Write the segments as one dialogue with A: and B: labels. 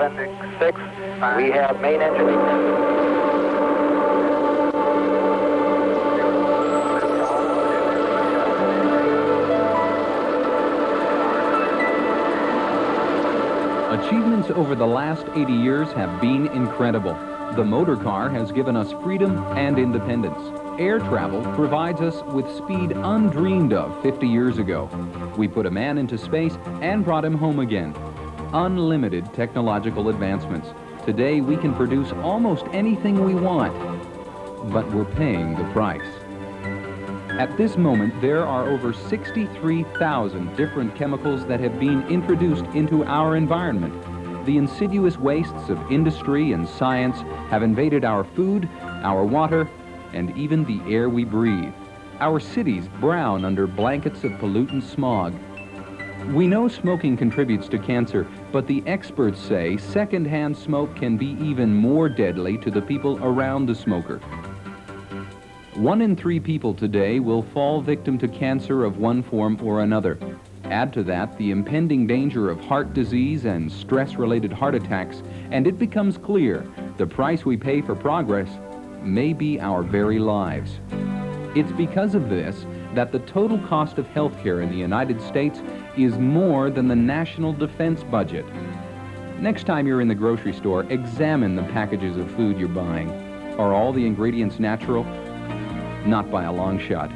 A: Appendix 6, we have main engine ignition.
B: Achievements over the last 80 years have been incredible. The motor car has given us freedom and independence. Air travel provides us with speed undreamed of 50 years ago. We put a man into space and brought him home again. Unlimited technological advancements. Today we can produce almost anything we want, but we're paying the price. At this moment, there are over 63,000 different chemicals that have been introduced into our environment. The insidious wastes of industry and science have invaded our food, our water, and even the air we breathe. Our cities brown under blankets of pollutant smog. We know smoking contributes to cancer, but the experts say secondhand smoke can be even more deadly to the people around the smoker. 1 in 3 people today will fall victim to cancer of one form or another. Add to that the impending danger of heart disease and stress-related heart attacks, and it becomes clear the price we pay for progress may be our very lives. It's because of this that the total cost of healthcare in the United States is more than the national defense budget. Next time you're in the grocery store, examine the packages of food you're buying. Are all the ingredients natural? Not by a long shot.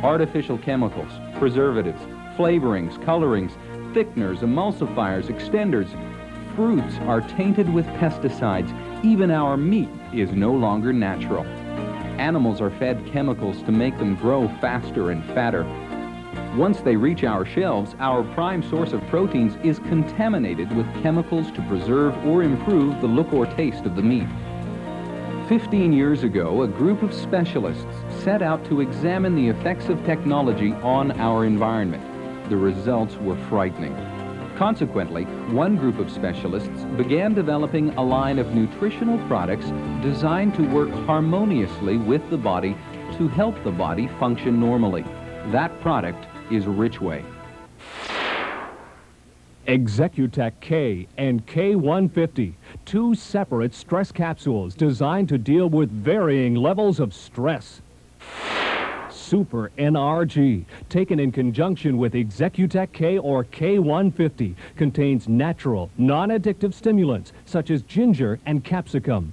B: Artificial chemicals, preservatives, flavorings, colorings, thickeners, emulsifiers, extenders. Fruits are tainted with pesticides. Even our meat is no longer natural. Animals are fed chemicals to make them grow faster and fatter. Once they reach our shelves, our prime source of proteins is contaminated with chemicals to preserve or improve the look or taste of the meat. 15 years ago, a group of specialists set out to examine the effects of technology on our environment. The results were frightening. Consequently, one group of specialists began developing a line of nutritional products designed to work harmoniously with the body to help the body function normally. That product is Richway.
C: Executech K and K150, 2 separate stress capsules designed to deal with varying levels of stress. Super NRG, taken in conjunction with Executech K or K150, contains natural, non-addictive stimulants such as ginger and capsicum.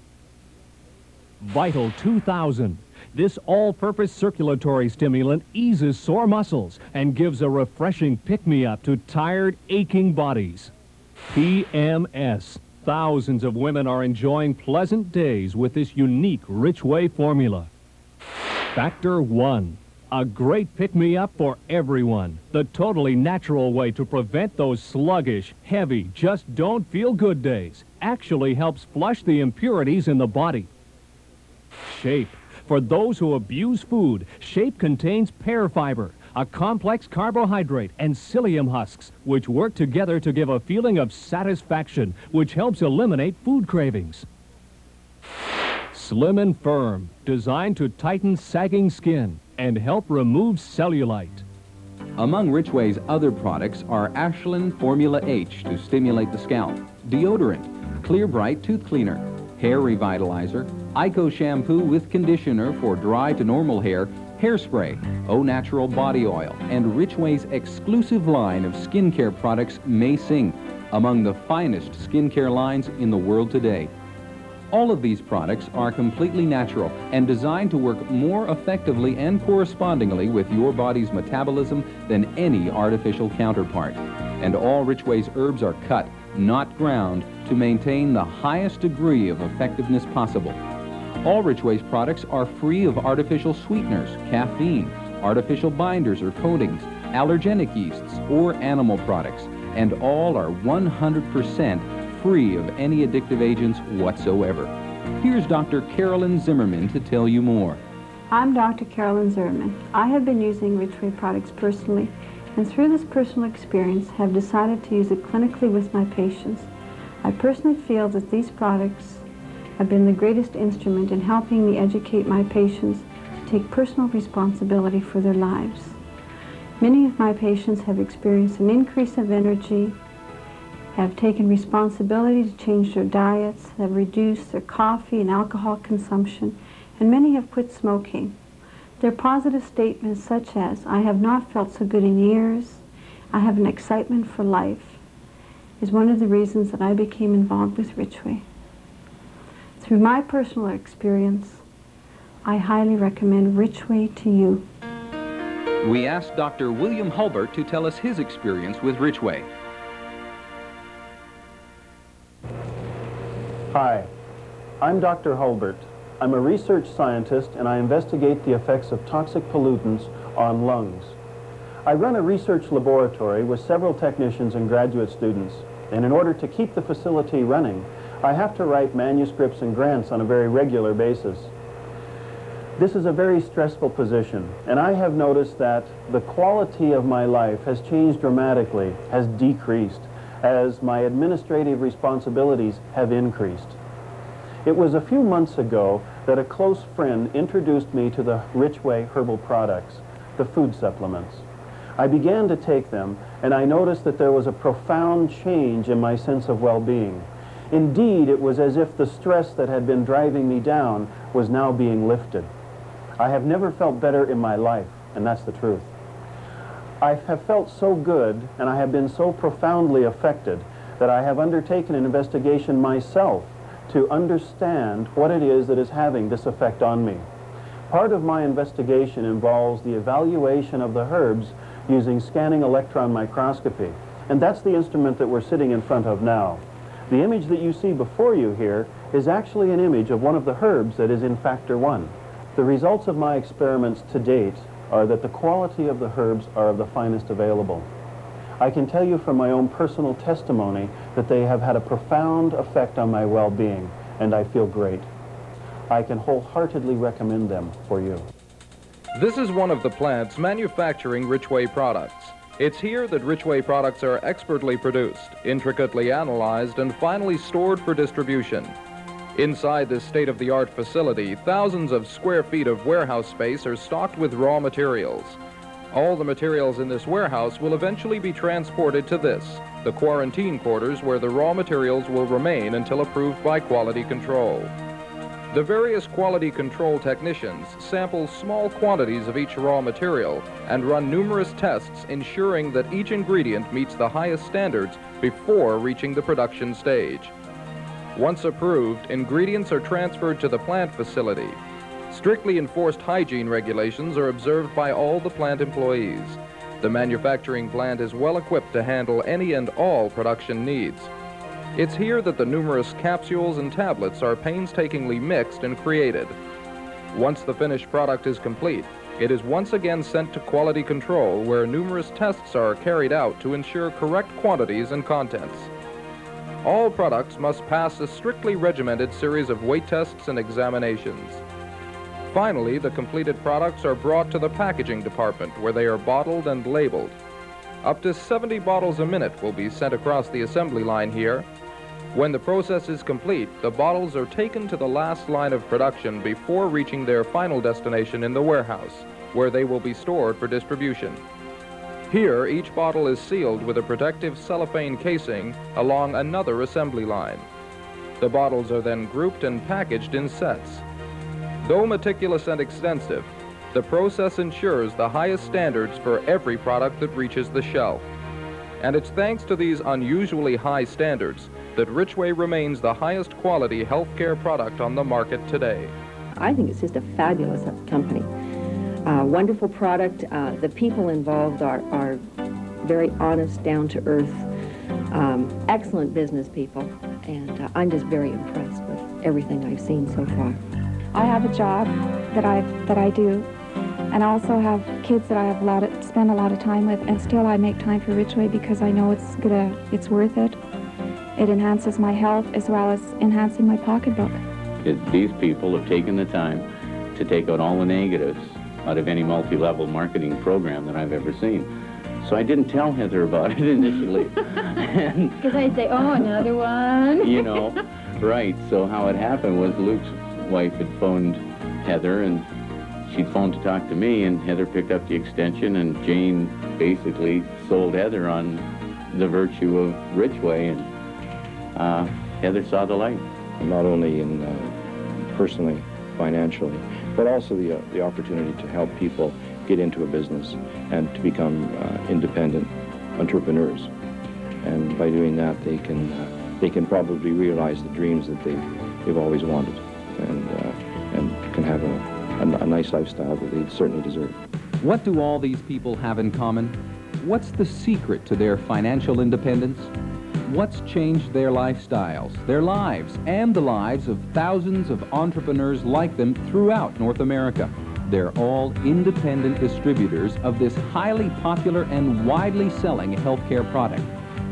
C: Vital 2000. This all-purpose circulatory stimulant eases sore muscles and gives a refreshing pick-me-up to tired, aching bodies. PMS. Thousands of women are enjoying pleasant days with this unique Richway formula. Factor 1. A great pick-me-up for everyone. The totally natural way to prevent those sluggish, heavy, just don't feel good days. Actually helps flush the impurities in the body. Shape. For those who abuse food, Shape contains pear fiber, a complex carbohydrate, and psyllium husks, which work together to give a feeling of satisfaction, which helps eliminate food cravings. Slim and Firm, designed to tighten sagging skin and help remove cellulite.
B: Among Richway's other products are Ashland Formula H to stimulate the scalp, deodorant, Clear Bright tooth cleaner, hair revitalizer, Ico shampoo with conditioner for dry to normal hair, hairspray, Au Natural body oil, and Richway's exclusive line of skincare products May Sing, among the finest skincare lines in the world today. All of these products are completely natural and designed to work more effectively and correspondingly with your body's metabolism than any artificial counterpart. And all Richway's herbs are cut, not ground, to maintain the highest degree of effectiveness possible. All Richway's products are free of artificial sweeteners, caffeine, artificial binders or coatings, allergenic yeasts, or animal products, and all are 100% free of any addictive agents whatsoever. Here's Dr. Carolyn Zimmerman to tell you more.
D: I'm Dr. Carolyn Zimmerman. I have been using Richway products personally, and through this personal experience have decided to use it clinically with my patients. I personally feel that these products have been the greatest instrument in helping me educate my patients to take personal responsibility for their lives. Many of my patients have experienced an increase of energy have taken responsibility to change their diets, have reduced their coffee and alcohol consumption, and many have quit smoking. Their positive statements such as, "I have not felt so good in years," "I have an excitement for life," is one of the reasons that I became involved with Richway. Through my personal experience, I highly recommend Richway to you.
B: We asked Dr. William Hulbert to tell us his experience with Richway.
E: Hi, I'm Dr. Hulbert. I'm a research scientist and I investigate the effects of toxic pollutants on lungs. I run a research laboratory with several technicians and graduate students, and in order to keep the facility running, I have to write manuscripts and grants on a very regular basis. This is a very stressful position, and I have noticed that the quality of my life has changed dramatically, has decreased, as my administrative responsibilities have increased. It was a few months ago that a close friend introduced me to the Richway herbal products, the food supplements. I began to take them, and I noticed that there was a profound change in my sense of well-being. Indeed, it was as if the stress that had been driving me down was now being lifted. I have never felt better in my life, and that's the truth. I have felt so good, and I have been so profoundly affected that I have undertaken an investigation myself to understand what it is that is having this effect on me. Part of my investigation involves the evaluation of the herbs using scanning electron microscopy, and that's the instrument that we're sitting in front of now. The image that you see before you here is actually an image of one of the herbs that is in factor 1. The results of my experiments to date are that the quality of the herbs are of the finest available. I can tell you from my own personal testimony that they have had a profound effect on my well-being, and I feel great. I can wholeheartedly recommend them for you.
B: This is one of the plants manufacturing Richway products. It's here that Richway products are expertly produced, intricately analyzed, and finally stored for distribution. Inside this state-of-the-art facility, thousands of square feet of warehouse space are stocked with raw materials. All the materials in this warehouse will eventually be transported to this, the quarantine quarters, where the raw materials will remain until approved by quality control. The various quality control technicians sample small quantities of each raw material and run numerous tests ensuring that each ingredient meets the highest standards before reaching the production stage. Once approved, ingredients are transferred to the plant facility. Strictly enforced hygiene regulations are observed by all the plant employees. The manufacturing plant is well equipped to handle any and all production needs. It's here that the numerous capsules and tablets are painstakingly mixed and created. Once the finished product is complete, it is once again sent to quality control, where numerous tests are carried out to ensure correct quantities and contents. All products must pass a strictly regimented series of weight tests and examinations. Finally, the completed products are brought to the packaging department, where they are bottled and labeled. Up to 70 bottles a minute will be sent across the assembly line here. When the process is complete, the bottles are taken to the last line of production before reaching their final destination in the warehouse, where they will be stored for distribution. Here, each bottle is sealed with a protective cellophane casing along another assembly line. The bottles are then grouped and packaged in sets. Though meticulous and extensive, the process ensures the highest standards for every product that reaches the shelf. And it's thanks to these unusually high standards that Richway remains the highest quality healthcare product on the market today.
F: I think it's just a fabulous company. Wonderful product. The people involved are very honest, down-to-earth, excellent business people, and I'm just very impressed with everything I've seen so far.
G: I have a job that I do, and I also have kids that I have spend a lot of time with, and still I make time for Richway because I know it's worth it. It enhances my health as well as enhancing my pocketbook.
H: These people have taken the time to take out all the negatives out of any multi-level marketing program that I've ever seen. So I didn't tell Heather about it initially.
F: Because I'd say, oh, another one.
H: You know, right. So how it happened was Luke's wife had phoned Heather, and she'd phoned to talk to me, and Heather picked up the extension, and Jane basically sold Heather on the virtue of Richway, and Heather saw the light.
I: Not only in personally, financially, but also the opportunity to help people get into a business and to become independent entrepreneurs. And by doing that, they can probably realize the dreams that they've always wanted, and can have a nice lifestyle that they certainly deserve.
B: What do all these people have in common? What's the secret to their financial independence? What's changed their lifestyles, their lives, and the lives of thousands of entrepreneurs like them throughout North America? They're all independent distributors of this highly popular and widely selling healthcare product.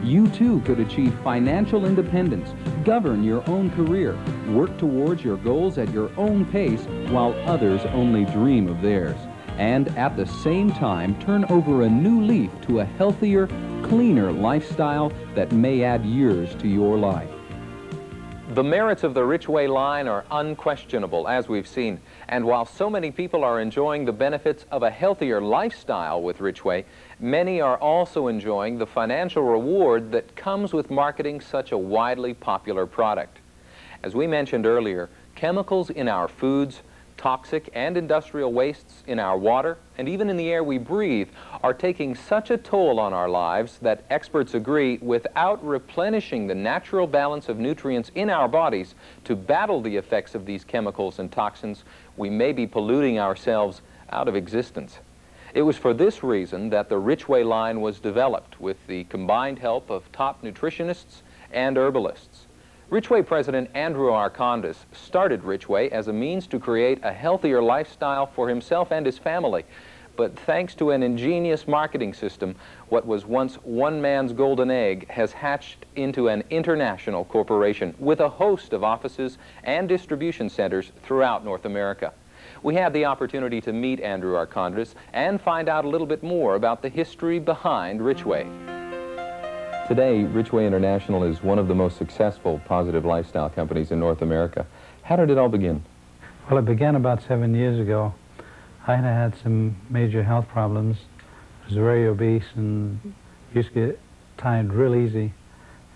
B: You too could achieve financial independence, govern your own career, work towards your goals at your own pace while others only dream of theirs, and at the same time turn over a new leaf to a healthier, cleaner lifestyle that may add years to your life. The merits of the Richway line are unquestionable, as we've seen, and while so many people are enjoying the benefits of a healthier lifestyle with Richway, many are also enjoying the financial reward that comes with marketing such a widely popular product. As we mentioned earlier, chemicals in our foods, toxic and industrial wastes in our water, and even in the air we breathe, are taking such a toll on our lives that experts agree, without replenishing the natural balance of nutrients in our bodies to battle the effects of these chemicals and toxins, we may be polluting ourselves out of existence. It was for this reason that the Richway line was developed with the combined help of top nutritionists and herbalists. Richway President Andrew Arcandis started Richway as a means to create a healthier lifestyle for himself and his family. But thanks to an ingenious marketing system, what was once one man's golden egg has hatched into an international corporation with a host of offices and distribution centers throughout North America. We had the opportunity to meet Andrew Arcandis and find out a little bit more about the history behind Richway. Today, Richway International is one of the most successful positive lifestyle companies in North America. How did it all begin?
J: Well, it began about 7 years ago. I had some major health problems. I was very obese and used to get tired real easy.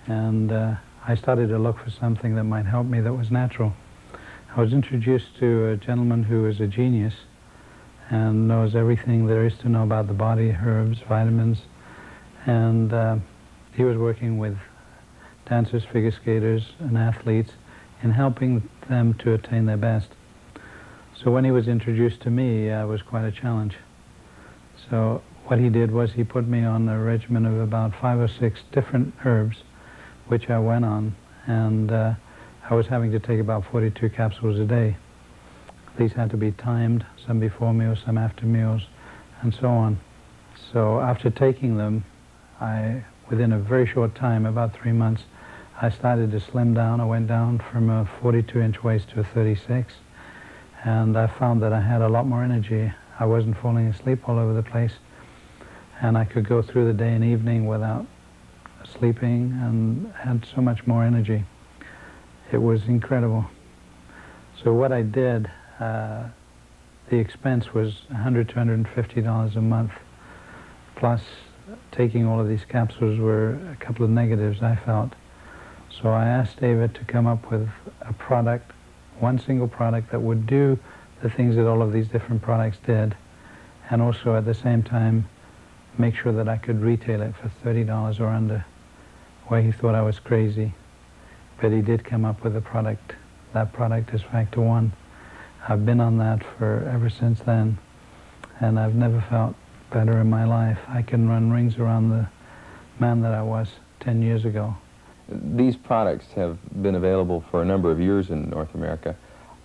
J: And I started to look for something that might help me that was natural. I was introduced to a gentleman who is a genius and knows everything there is to know about the body, herbs, vitamins, and he was working with dancers, figure skaters, and athletes in helping them to attain their best. So when he was introduced to me, it was quite a challenge. So what he did was he put me on a regimen of about 5 or 6 different herbs, which I went on, and I was having to take about 42 capsules a day. These had to be timed, some before meals, some after meals, and so on. So after taking them, within a very short time, about 3 months, I started to slim down. I went down from a 42-inch waist to a 36, and I found that I had a lot more energy. I wasn't falling asleep all over the place, and I could go through the day and evening without sleeping and had so much more energy. It was incredible. So what I did, the expense was $100 to $150 a month, plus taking all of these capsules were a couple of negatives, I felt. So I asked David to come up with a product, one single product that would do the things that all of these different products did, and also at the same time make sure that I could retail it for $30 or under, where he thought I was crazy. But he did come up with a product. That product is Factor 1. I've been on that for ever since then, and I've never felt better in my life. I can run rings around the man that I was 10 years ago.
B: These products have been available for a number of years in North America.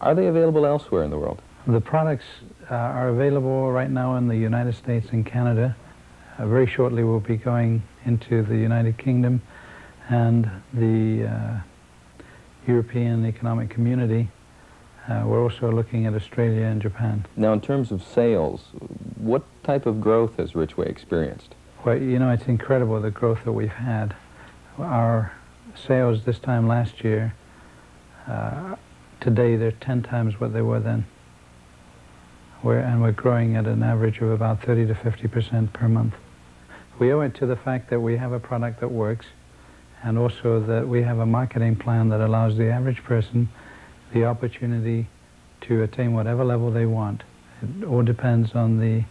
B: Are they available elsewhere in the world?
J: The products are available right now in the United States and Canada. Very shortly we'll be going into the United Kingdom and the European Economic Community. We're also looking at Australia and Japan.
B: Now, in terms of sales, what type of growth has Richway experienced?
J: Well, you know, it's incredible the growth that we've had. Our sales this time last year, today they're 10 times what they were then. And we're growing at an average of about 30 to 50% per month. We owe it to the fact that we have a product that works, and also that we have a marketing plan that allows the average person the opportunity to attain whatever level they want. It all depends on the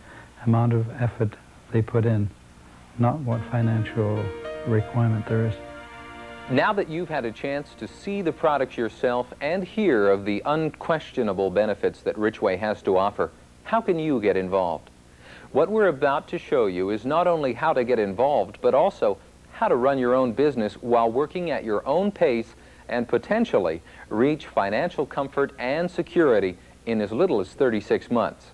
J: amount of effort they put in, not what financial requirement there is.
B: Now that you've had a chance to see the products yourself and hear of the unquestionable benefits that Richway has to offer, how can you get involved? What we're about to show you is not only how to get involved, but also how to run your own business while working at your own pace and potentially reach financial comfort and security in as little as 36 months.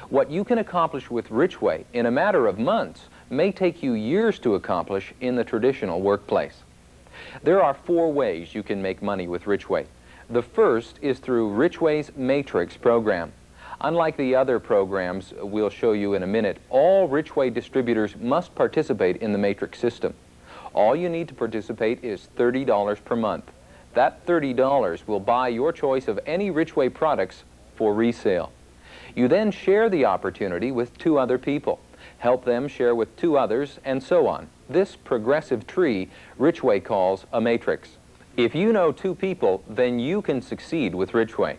B: What you can accomplish with Richway in a matter of months may take you years to accomplish in the traditional workplace. There are 4 ways you can make money with Richway. The first is through Richway's Matrix program. Unlike the other programs we'll show you in a minute, all Richway distributors must participate in the Matrix system. All you need to participate is $30 per month. That $30 will buy your choice of any Richway products for resale. You then share the opportunity with 2 other people. Help them share with 2 others, and so on. This progressive tree Richway calls a matrix. If you know 2 people, then you can succeed with Richway.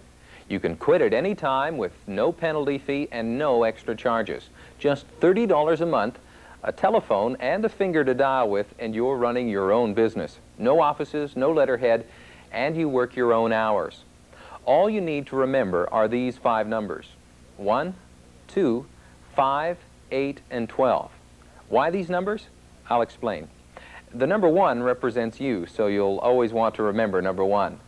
B: You can quit at any time with no penalty fee and no extra charges. Just $30 a month, a telephone and a finger to dial with, and you're running your own business. No offices, no letterhead, and you work your own hours. All you need to remember are these 5 numbers: 1, 2, 5, 8, and 12. Why these numbers? I'll explain. The number 1 represents you, so you'll always want to remember number 1.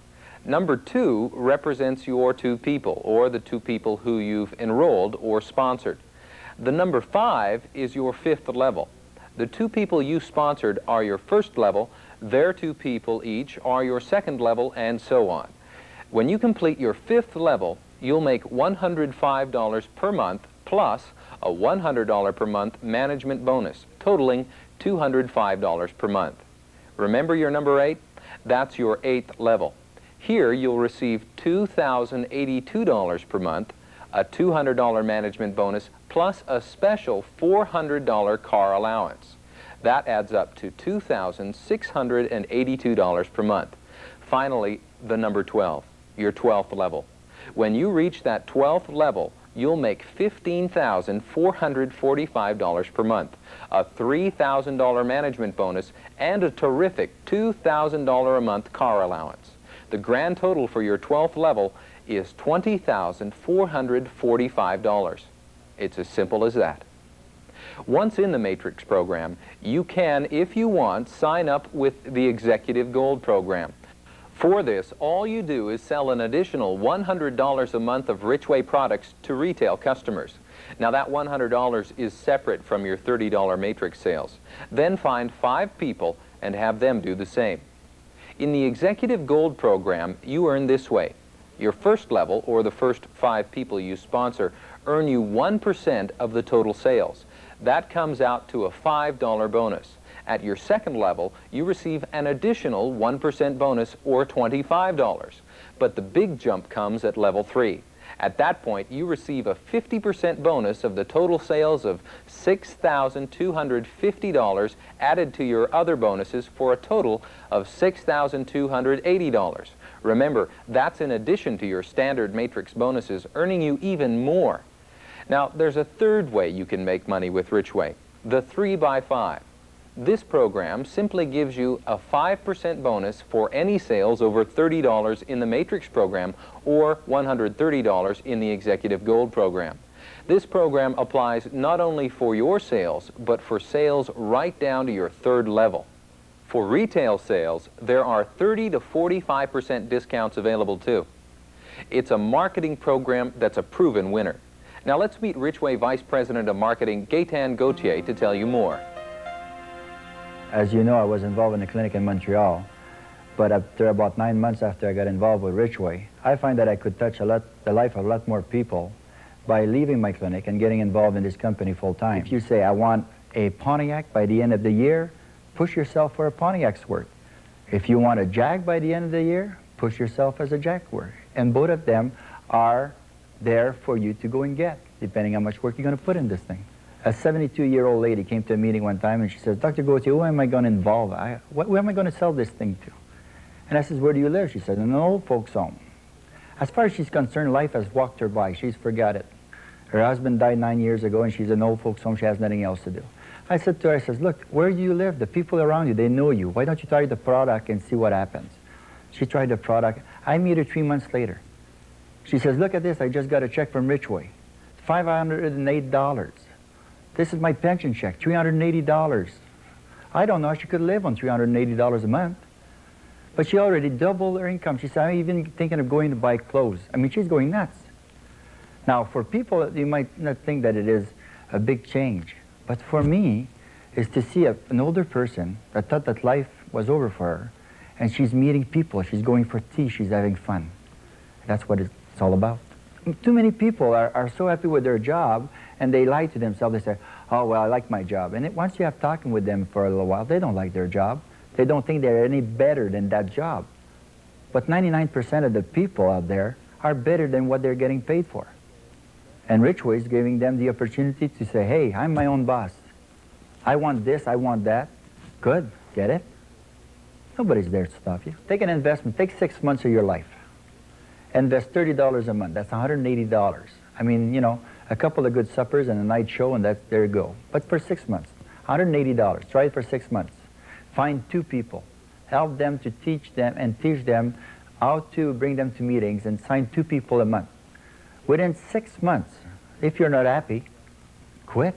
B: Number 2 represents your 2 people, or the 2 people who you've enrolled or sponsored. The number 5 is your 5th level. The 2 people you sponsored are your 1st level, their 2 people each are your 2nd level, and so on. When you complete your 5th level, you'll make $105 per month plus a $100 per month management bonus, totaling $205 per month. Remember your number 8? That's your 8th level. Here you'll receive $2,082 per month, a $200 management bonus, plus a special $400 car allowance. That adds up to $2,682 per month. Finally, the number 12, your 12th level. When you reach that 12th level, you'll make $15,445 per month, a $3,000 management bonus, and a terrific $2,000 a month car allowance. The grand total for your 12th level is $20,445. It's as simple as that. Once in the Matrix program, you can, if you want, sign up with the Executive Gold program. For this, all you do is sell an additional $100 a month of Richway products to retail customers. Now that $100 is separate from your $30 Matrix sales. Then find 5 people and have them do the same. In the Executive Gold program, you earn this way. Your 1st level, or the first 5 people you sponsor, earn you 1% of the total sales. That comes out to a $5 bonus. At your 2nd level, you receive an additional 1% bonus, or $25. But the big jump comes at level 3. At that point, you receive a 50% bonus of the total sales of $6,250 added to your other bonuses for a total of $6,280. Remember, that's in addition to your standard Matrix bonuses, earning you even more. Now, there's a 3rd way you can make money with Richway, the 3x5. This program simply gives you a 5% bonus for any sales over $30 in the Matrix program or $130 in the Executive Gold program. This program applies not only for your sales, but for sales right down to your 3rd level. For retail sales, there are 30 to 45% discounts available too. It's a marketing program that's a proven winner. Now let's meet Richway Vice President of Marketing, Gaetan Gauthier, to tell you more.
K: As you know, I was involved in a clinic in Montreal, but after about 9 months after I got involved with Richway, I find that I could touch the life of a lot more people by leaving my clinic and getting involved in this company full-time. If you say, I want a Pontiac by the end of the year, push yourself for a Pontiac's worth. If you want a Jag by the end of the year, push yourself as a Jag worth. And both of them are there for you to go and get, depending on how much work you're going to put in this thing. A 72-year-old lady came to a meeting one time and she says, Dr. Gauthier, who am I going to involve? Where am I going to sell this thing to? And I says, where do you live? She said, in an old folks home. As far as she's concerned, life has walked her by. She's forgot it. Her husband died 9 years ago and she's in an old folks home. She has nothing else to do. I said to her, I says, look, where do you live? The people around you, they know you. Why don't you try the product and see what happens? She tried the product. I meet her 3 months later. She says, look at this. I just got a check from Richway. $508. This is my pension check, $380. I don't know how she could live on $380 a month. But she already doubled her income. She said, I'm even thinking of going to buy clothes. I mean, she's going nuts. Now, for people, you might not think that it is a big change. But for me, is to see an older person that thought that life was over for her, and she's meeting people, she's going for tea, she's having fun. That's what it's all about. Too many people are so happy with their job, and they lie to themselves. They say, oh, well, I like my job. And once you have talking with them for a little while, they don't like their job. They don't think they're any better than that job. But 99% of the people out there are better than what they're getting paid for. And Richway is giving them the opportunity to say, hey, I'm my own boss. I want this, I want that. Good, get it? Nobody's there to stop you. Take an investment, take 6 months of your life. Invest $30 a month, that's $180. I mean, you know, a couple of good suppers and a night show, and there you go. But for 6 months, $180, try it for 6 months. Find 2 people, help them to teach them how to bring them to meetings, and sign 2 people a month. Within 6 months, if you're not happy, quit.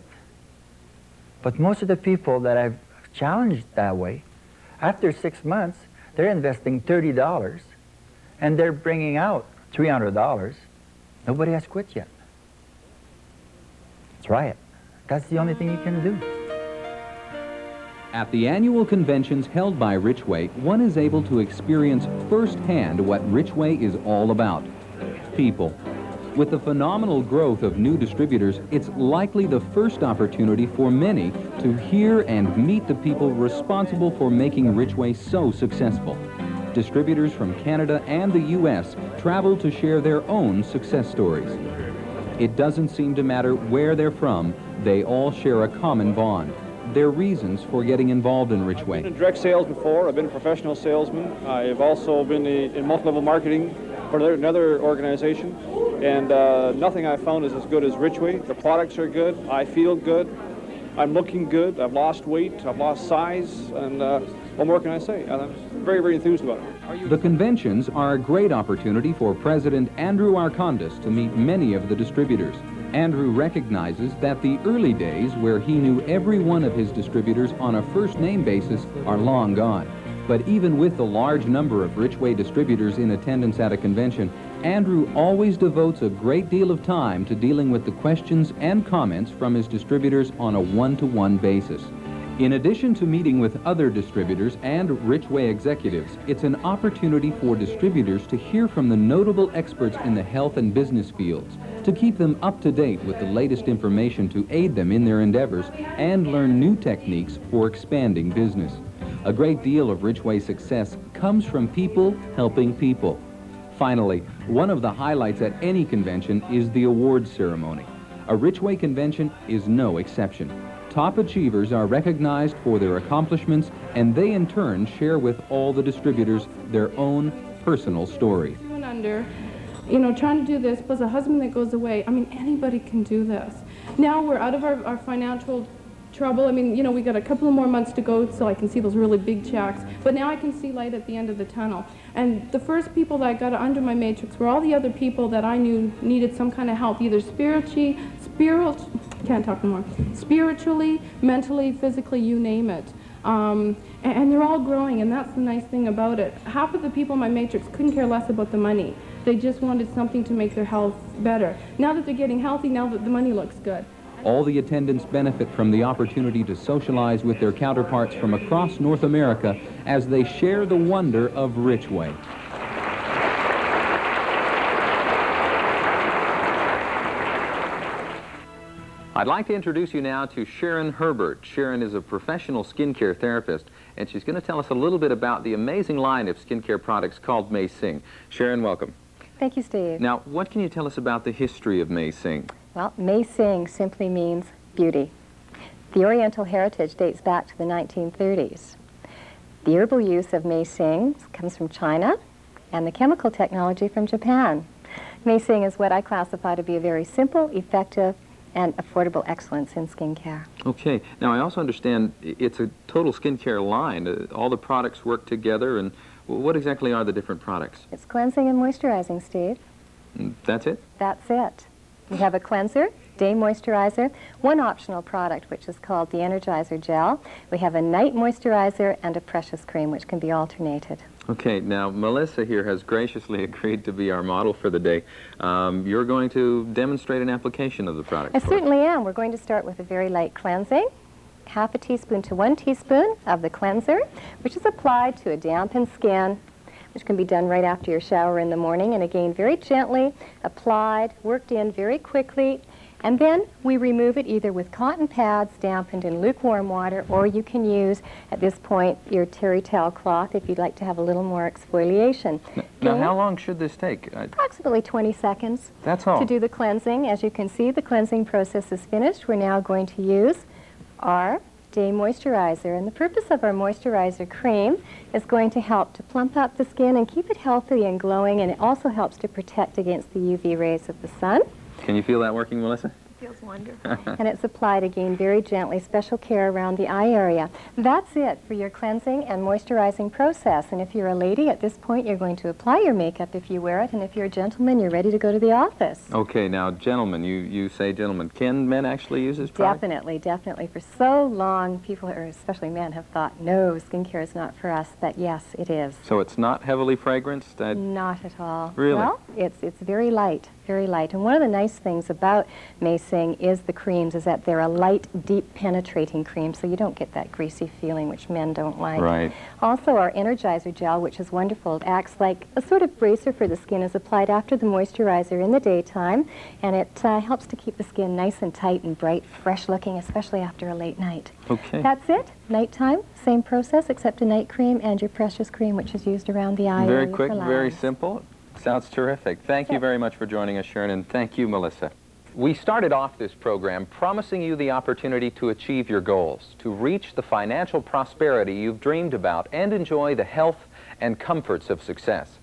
K: But most of the people that I've challenged that way, after 6 months, they're investing $30, and they're bringing out $300. Nobody has quit yet. Try it. That's the only thing you can do.
B: At the annual conventions held by Richway, one is able to experience firsthand what Richway is all about. People. With the phenomenal growth of new distributors, it's likely the first opportunity for many to hear and meet the people responsible for making Richway so successful. Distributors from Canada and the U.S. travel to share their own success stories. It doesn't seem to matter where they're from, they all share a common bond. Their reasons for getting involved in Richway.
L: I've been in direct sales before. I've been a professional salesman. I've also been in multi-level marketing for another organization. And nothing I've found is as good as Richway. The products are good. I feel good. I'm looking good. I've lost weight. I've lost size. And what more can I say? I'm very, very enthused about it.
B: The conventions are a great opportunity for President Andrew Arcondis to meet many of the distributors. Andrew recognizes that the early days where he knew every one of his distributors on a first-name basis are long gone. But even with the large number of Richway distributors in attendance at a convention, Andrew always devotes a great deal of time to dealing with the questions and comments from his distributors on a one-to-one basis. In addition to meeting with other distributors and Richway executives, it's an opportunity for distributors to hear from the notable experts in the health and business fields, to keep them up to date with the latest information to aid them in their endeavors, and learn new techniques for expanding business. A great deal of Richway success comes from people helping people. Finally, one of the highlights at any convention is the awards ceremony. A Richway convention is no exception. Top achievers are recognized for their accomplishments, and they in turn share with all the distributors their own personal story.
M: You know, trying to do this, plus a husband that goes away, I mean, anybody can do this. Now we're out of our financial trouble. I mean, you know, we got a couple of more months to go so I can see those really big checks, but now I can see light at the end of the tunnel. And the first people that I got under my matrix were all the other people that I knew needed some kind of help, either spiritually, mentally, physically, you name it. And they're all growing, and that's the nice thing about it. Half of the people in my matrix couldn't care less about the money. They just wanted something to make their health better. Now that they're getting healthy, now that the money looks good.
B: All the attendants benefit from the opportunity to socialize with their counterparts from across North America as they share the wonder of Richway. I'd like to introduce you now to Sharon Herbert. Sharon is a professional skincare therapist, and she's going to tell us a little bit about the amazing line of skincare products called May Sing. Sharon, welcome.
N: Thank you, Steve.
B: Now, what can you tell us about the history of May Sing?
N: Well, May Sing simply means beauty. The Oriental heritage dates back to the 1930s. The herbal use of Meising comes from China, and the chemical technology from Japan. Meising is what I classify to be a very simple, effective, and affordable excellence in skincare.
B: Okay. Now, I also understand it's a total skincare line. All the products work together, and what exactly are the different products?
N: It's cleansing and moisturizing, Steve.
B: That's it?
N: That's it. We have a cleanser, day moisturizer, one optional product which is called the Energizer Gel. We have a night moisturizer and a precious cream which can be alternated.
B: Okay, now Melissa here has graciously agreed to be our model for the day. You're going to demonstrate an application of the product.
N: I certainly am. We're going to start with a very light cleansing. Half a teaspoon to 1 teaspoon of the cleanser, which is applied to a dampened skin, which can be done right after your shower in the morning, and again very gently applied, worked in very quickly, and then we remove it either with cotton pads dampened in lukewarm water, or you can use at this point your terry towel cloth if you'd like to have a little more exfoliation.
B: Now, how long should this take?
N: Approximately 20 seconds.
B: That's all.
N: To do the cleansing. As you can see, the cleansing process is finished. We're now going to use our day moisturizer, and the purpose of our moisturizer cream is going to help to plump up the skin and keep it healthy and glowing, and it also helps to protect against the UV rays of the sun.
B: Can you feel that working, Melissa?
N: Feels wonderful. And it's applied again very gently, special care around the eye area. That's it for your cleansing and moisturizing process. And if you're a lady at this point, you're going to apply your makeup if you wear it, and if you're a gentleman, you're ready to go to the office.
B: Okay, now gentlemen, you say gentlemen. Can men actually use this product?
N: Definitely, definitely. For so long, people, or especially men, have thought, no, skincare is not for us, but yes, it is.
B: So it's not heavily fragranced?
N: Not at all.
B: Really?
N: Well, it's very light, very light. And one of the nice things about Meising is the creams, is that they're a light, deep penetrating cream, so you don't get that greasy feeling which men don't like.
B: Right.
N: Also, our Energizer Gel, which is wonderful, it acts like a sort of bracer for the skin, is applied after the moisturizer in the daytime, and it helps to keep the skin nice and tight and bright, fresh looking, especially after a late night.
B: Okay.
N: That's it. Nighttime, same process, except a night cream and your precious cream, which is used around the eye.
B: Very quick, very simple. Sounds terrific. Thank you very much for joining us, Sharon, and thank you, Melissa. We started off this program promising you the opportunity to achieve your goals, to reach the financial prosperity you've dreamed about, and enjoy the health and comforts of success.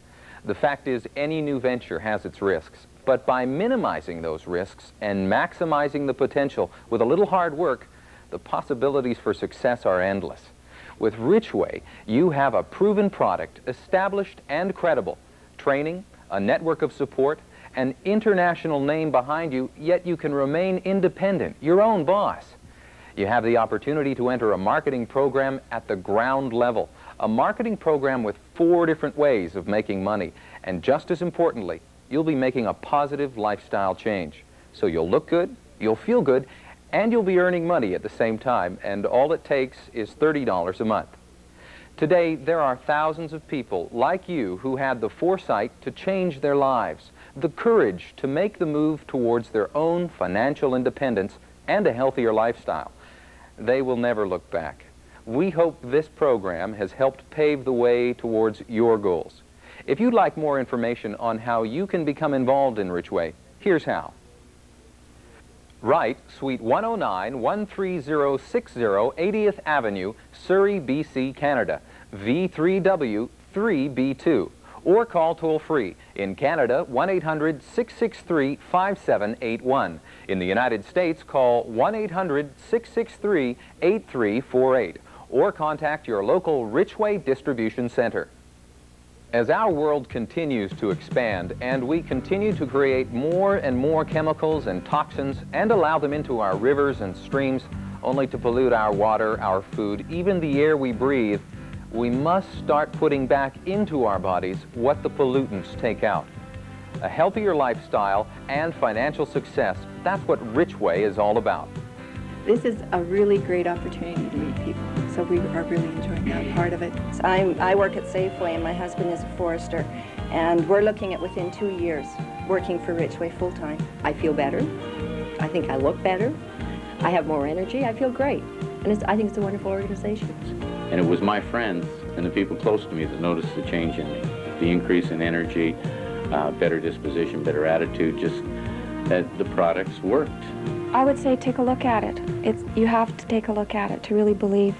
B: The fact is, any new venture has its risks, but by minimizing those risks and maximizing the potential with a little hard work, the possibilities for success are endless. With Richway, you have a proven product, established and credible, training, a network of support, an international name behind you, yet you can remain independent, your own boss. You have the opportunity to enter a marketing program at the ground level, a marketing program with 4 different ways of making money, and just as importantly, you'll be making a positive lifestyle change. So you'll look good, you'll feel good, and you'll be earning money at the same time, and all it takes is $30 a month. Today, there are thousands of people like you who had the foresight to change their lives, the courage to make the move towards their own financial independence and a healthier lifestyle. They will never look back. We hope this program has helped pave the way towards your goals. If you'd like more information on how you can become involved in Richway, here's how. Write Suite 109, 13060, 80th Avenue, Surrey, BC, Canada, V3W 3B2. Or call toll-free. In Canada, 1-800-663-5781. In the United States, call 1-800-663-8348. Or contact your local Richway Distribution Center. As our world continues to expand and we continue to create more and more chemicals and toxins and allow them into our rivers and streams, only to pollute our water, our food, even the air we breathe, we must start putting back into our bodies what the pollutants take out. A healthier lifestyle and financial success, that's what Richway is all about.
O: This is a really great opportunity to meet people, so we are really enjoying that part of it. I work at Safeway, and my husband is a forester, and we're looking at within 2 years working for Richway full-time. I feel better. I think I look better. I have more energy. I feel great, and I think it's a wonderful organization.
H: And it was my friends and the people close to me that noticed the change in me, the increase in energy, better disposition, better attitude, just that the products worked.
G: I would say take a look at it. You have to take a look at it to really believe